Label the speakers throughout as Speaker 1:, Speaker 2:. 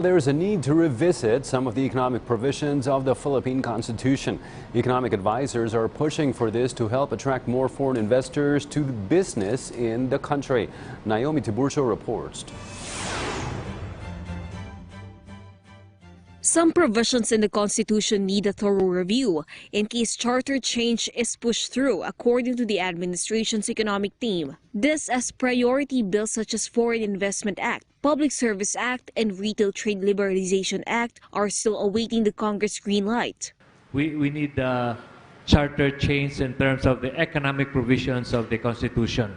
Speaker 1: There is a need to revisit some of the economic provisions of the Philippine Constitution. Economic advisors are pushing for this to help attract more foreign investors to business in the country. Naomi Tiburcio reports.
Speaker 2: Some provisions in the Constitution need a thorough review in case charter change is pushed through, according to the administration's economic team. This as priority bills such as Foreign Investment Act, Public Service Act, and Retail Trade Liberalization Act are still awaiting the Congress green light.
Speaker 3: We need charter change in terms of the economic provisions of the Constitution.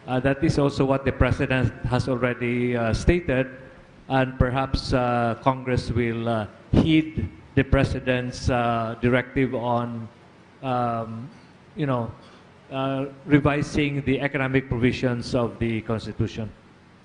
Speaker 3: That is also what the President has already stated. And perhaps Congress will heed the President's directive on, revising the economic provisions of the Constitution.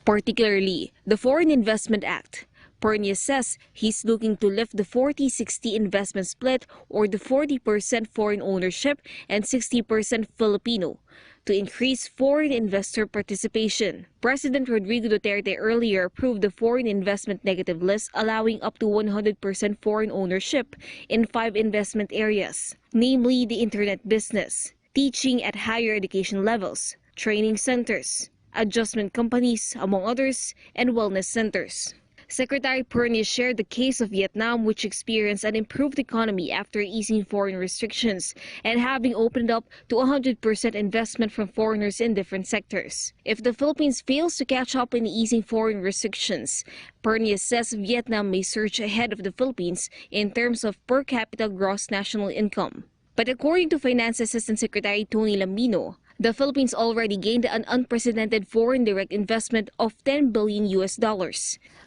Speaker 2: Particularly, the Foreign Investment Act. Pernia says he's looking to lift the 40-60 investment split, or the 40% foreign ownership and 60% Filipino, to increase foreign investor participation. President Rodrigo Duterte earlier approved the foreign investment negative list, allowing up to 100% foreign ownership in 5 investment areas, namely the internet business, teaching at higher education levels, training centers, adjustment companies, among others, and wellness centers. Secretary Pernia shared the case of Vietnam, which experienced an improved economy after easing foreign restrictions and having opened up to 100% investment from foreigners in different sectors. If the Philippines fails to catch up in easing foreign restrictions, Pernia says Vietnam may surge ahead of the Philippines in terms of per capita gross national income. But according to Finance Assistant Secretary Tony Lambino, the Philippines already gained an unprecedented foreign direct investment of $10 billion.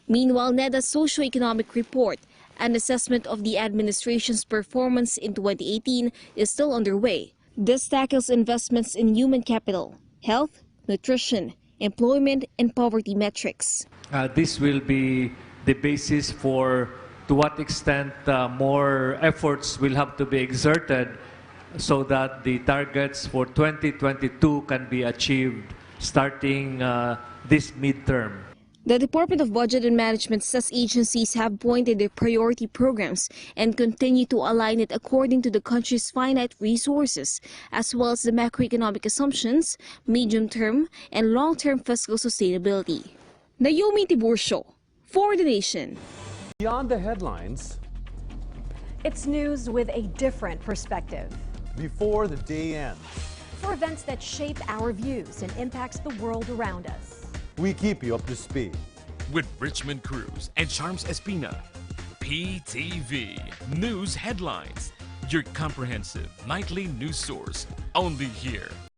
Speaker 2: Meanwhile, NEDA's socio-economic report, an assessment of the administration's performance in 2018, is still underway. This tackles investments in human capital, health, nutrition, employment, and poverty metrics.
Speaker 3: This will be the basis for to what extent more efforts will have to be exerted so that the targets for 2022 can be achieved starting this midterm.
Speaker 2: The Department of Budget and Management says agencies have pointed their priority programs and continue to align it according to the country's finite resources, as well as the macroeconomic assumptions, medium-term and long-term fiscal sustainability. Naomi Tiburcio, for the Nation.
Speaker 1: Beyond the headlines,
Speaker 4: it's news with a different perspective.
Speaker 1: Before the day ends,
Speaker 4: for events that shape our views and impacts the world around us,
Speaker 1: we keep you up to speed.
Speaker 5: With Richmond Cruz and Charms Espina, PTV News Headlines, your comprehensive nightly news source, only here.